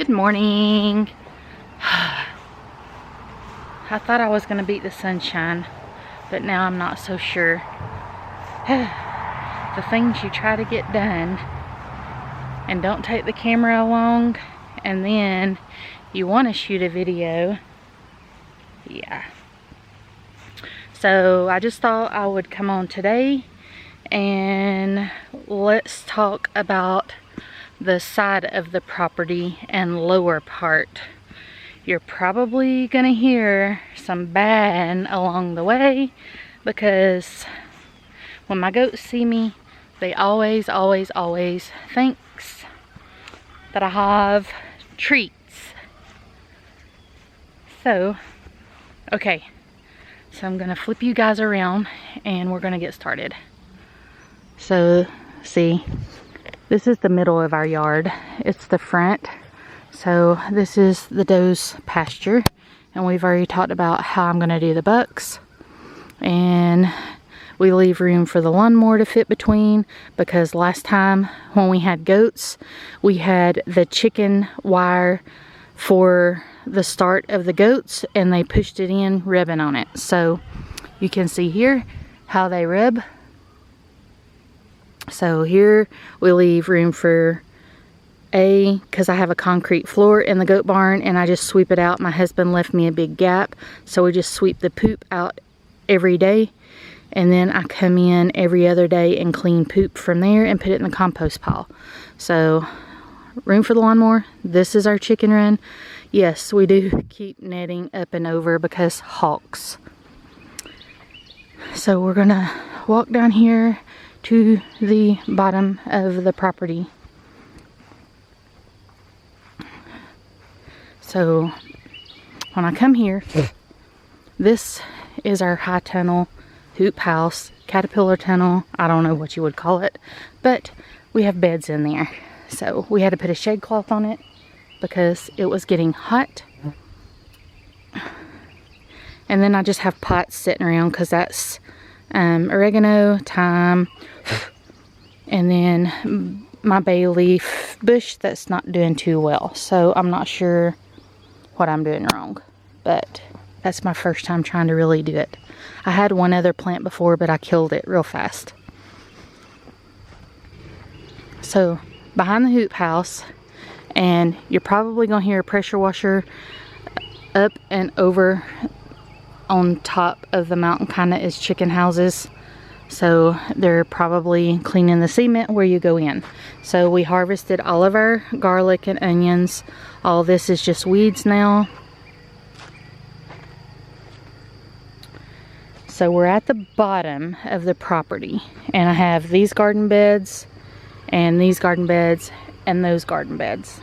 Good morning. I thought I was going to beat the sunshine, but now I'm not so sure. The things you try to get done and don't take the camera along, and then you want to shoot a video. Yeah. So I just thought I would come on today and let's talk about the side of the property and lower part. You're probably gonna hear some bad along the way because when my goats see me, they always thinks that I have treats. So, okay. So I'm gonna flip you guys around and we're gonna get started. So, see, this is the middle of our yard. It's the front. So this is the doe's pasture. And we've already talked about how I'm gonna do the bucks. And we leave room for the lawnmower to fit between, because last time when we had goats, we had the chicken wire for the start of the goats and they pushed it in, rubbing on it. So you can see here how they rub. So here we leave room for because I have a concrete floor in the goat barn and I just sweep it out. My husband left me a big gap, so we just sweep the poop out every day, and then I come in every other day and clean poop from there and put it in the compost pile. So room for the lawnmower. This is our chicken run. Yes, we do keep netting up and over because hawks. So we're gonna walk down here to the bottom of the property. So when I come here, this is our high tunnel hoop house, caterpillar tunnel, I don't know what you would call it, but we have beds in there. So we had to put a shade cloth on it because it was getting hot. And then I just have pots sitting around because that's oregano, thyme, and then my bay leaf bush that's not doing too well. So I'm not sure what I'm doing wrong, but that's my first time trying to really do it. I had one other plant before, but I killed it real fast. So behind the hoop house, and you're probably gonna hear a pressure washer up and over on top of the mountain, kind of is chicken houses. So they're probably cleaning the cement where you go in. So we harvested all of our garlic and onions. All this is just weeds now. So we're at the bottom of the property, and I have these garden beds and these garden beds and those garden beds.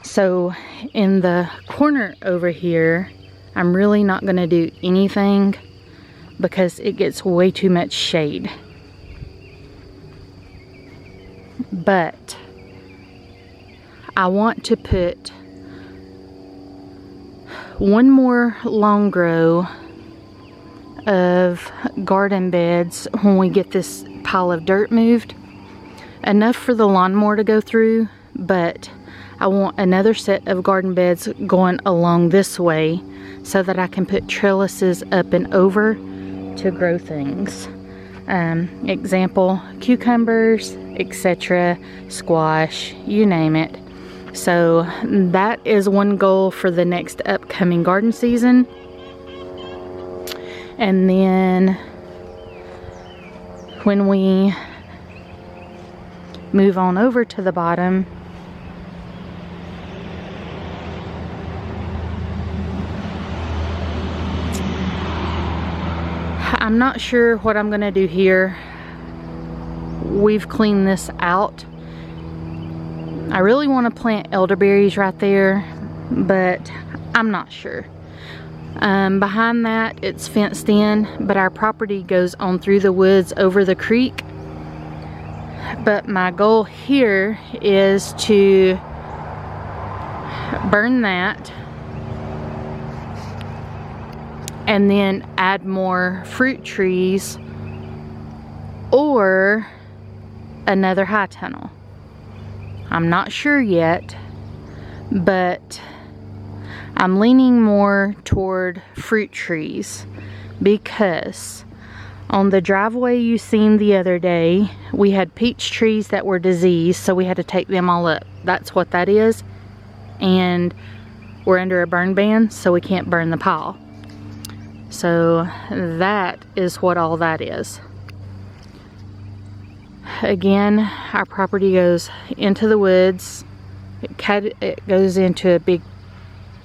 So in the corner over here, I'm really not going to do anything because it gets way too much shade. But I want to put one more long row of garden beds when we get this pile of dirt moved. Enough for the lawnmower to go through, but I want another set of garden beds going along this way so that I can put trellises up and over to grow things. Example, cucumbers, etc., squash, you name it. So that is one goal for the next upcoming garden season. And then when we move on over to the bottom, I'm not sure what I'm gonna do here. We've cleaned this out. I really want to plant elderberries right there, but I'm not sure. Behind that, it's fenced in, but our property goes on through the woods over the creek. But my goal here is to burn that and then add more fruit trees or another high tunnel. I'm not sure yet, but I'm leaning more toward fruit trees because on the driveway you seen the other day, we had peach trees that were diseased, so we had to take them all up. That's what that is. And we're under a burn ban, so we can't burn the pile. So that is what all that is. Again, our property goes into the woods. It goes into a big,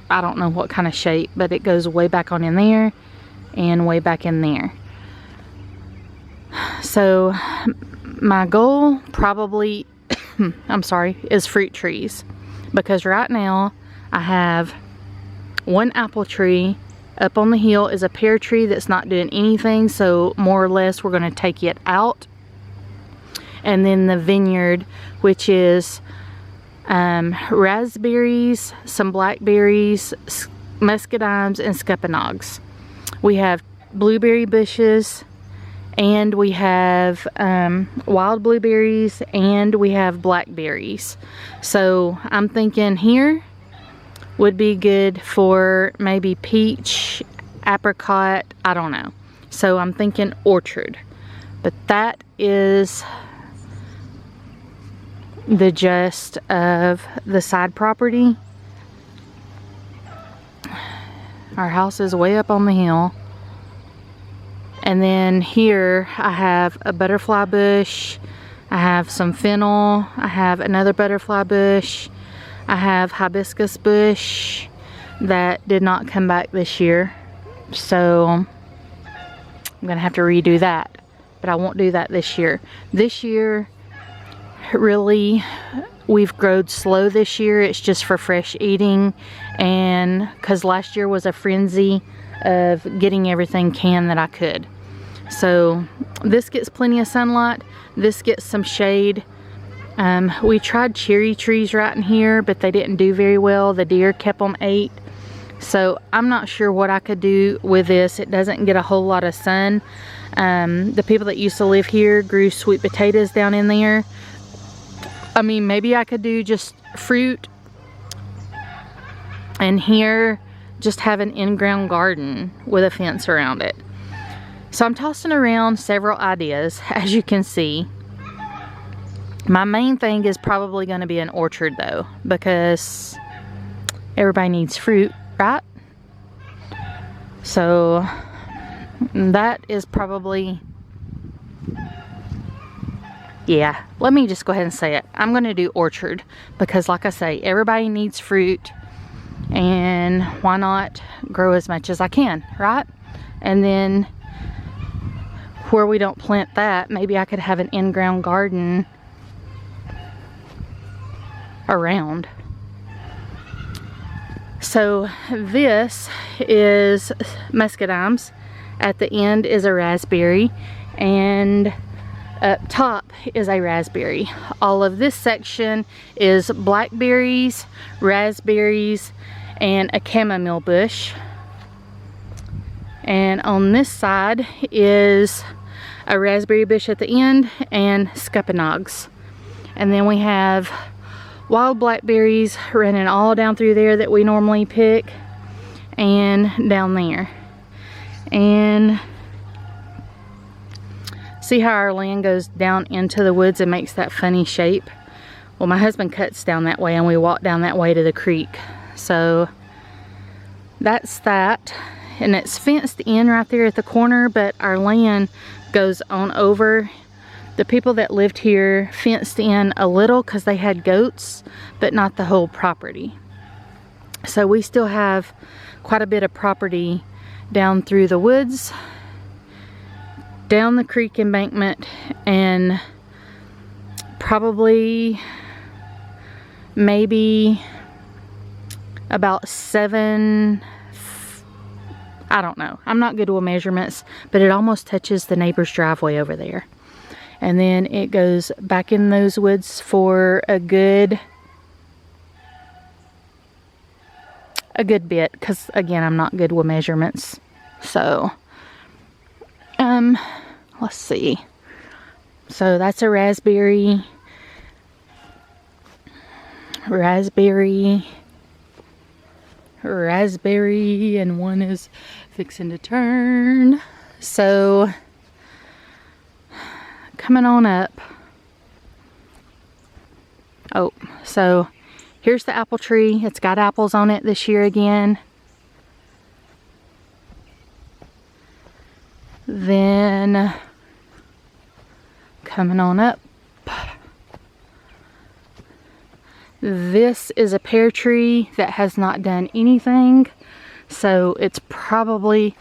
I don't know what kind of shape, but it goes way back on in there and way back in there. So my goal probably, I'm sorry, is fruit trees. Because right now I have one apple tree. Up on the hill is a pear tree that's not doing anything, so more or less we're going to take it out. And then the vineyard, which is raspberries, some blackberries, muscadines, and scuppernongs. We have blueberry bushes, and we have wild blueberries, and we have blackberries. So I'm thinking here would be good for maybe peach, apricot, I don't know. So I'm thinking orchard. But that is the gist of the side property. Our house is way up on the hill. And then here I have a butterfly bush, I have some fennel, I have another butterfly bush, I have hibiscus bush that did not come back this year. So I'm gonna have to redo that, but I won't do that this year. This year, really, we've growed slow this year. It's just for fresh eating, and because last year was a frenzy of getting everything canned that I could. So this gets plenty of sunlight, this gets some shade. We tried cherry trees right in here, but they didn't do very well. The deer kept them ate. So I'm not sure what I could do with this. It doesn't get a whole lot of sun. The people that used to live here grew sweet potatoes down in there. I mean, maybe I could do just fruit, and here just have an in-ground garden with a fence around it. So I'm tossing around several ideas, as you can see. My main thing is probably going to be an orchard though, because everybody needs fruit, right? So that is probably, yeah, let me just go ahead and say it. I'm going to do orchard because, like I say, everybody needs fruit, and why not grow as much as I can, right? And then where we don't plant that, maybe I could have an in-ground garden around. So this is muscadines. At the end is a raspberry, and up top is a raspberry. All of this section is blackberries, raspberries, and a chamomile bush. And on this side is a raspberry bush at the end and scuppernongs. And then we have wild blackberries running all down through there that we normally pick, and down there. And see how our land goes down into the woods and makes that funny shape? Well, my husband cuts down that way, and we walk down that way to the creek. So that's that. And it's fenced in right there at the corner, but our land goes on over. The people that lived here fenced in a little because they had goats, but not the whole property. So we still have quite a bit of property down through the woods, down the creek embankment, and probably maybe about 7, I don't know. I'm not good with measurements, but it almost touches the neighbor's driveway over there. And then it goes back in those woods for a good bit, because again, I'm not good with measurements. So let's see. So that's a raspberry. raspberry, and one is fixing to turn. So coming on up. Oh, so here's the apple tree. It's got apples on it this year again. Then coming on up, this is a pear tree that has not done anything, so it's probably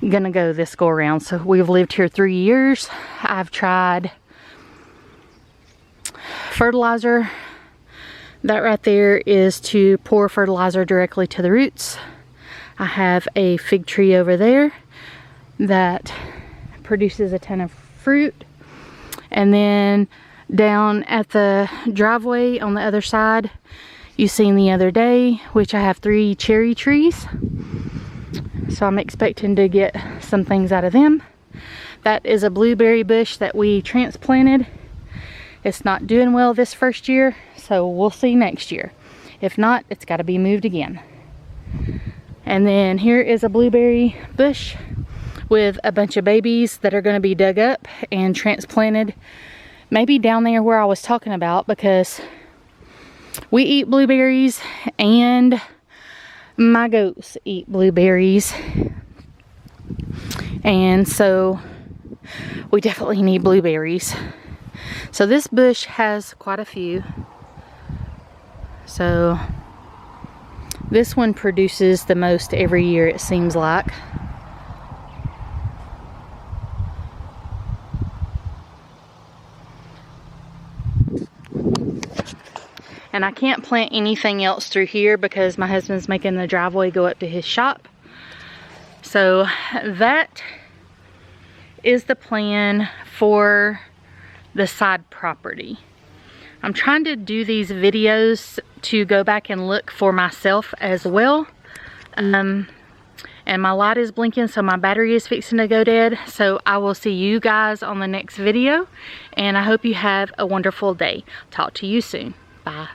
gonna go this go around. So we've lived here 3 years. I've tried fertilizer. That right there is to pour fertilizer directly to the roots. I have a fig tree over there that produces a ton of fruit. And then down at the driveway on the other side, you seen the other day, which I have 3 cherry trees. So I'm expecting to get some things out of them. That is a blueberry bush that we transplanted. It's not doing well this first year, so we'll see next year. If not, it's got to be moved again. And then here is a blueberry bush with a bunch of babies that are going to be dug up and transplanted maybe down there where I was talking about, because we eat blueberries and my goats eat blueberries, and so we definitely need blueberries. So this bush has quite a few. So this one produces the most every year, it seems like. And I can't plant anything else through here because my husband's making the driveway go up to his shop. So that is the plan for the side property. I'm trying to do these videos to go back and look for myself as well. And my light is blinking, so my battery is fixing to go dead. So I will see you guys on the next video, and I hope you have a wonderful day. Talk to you soon. Bye.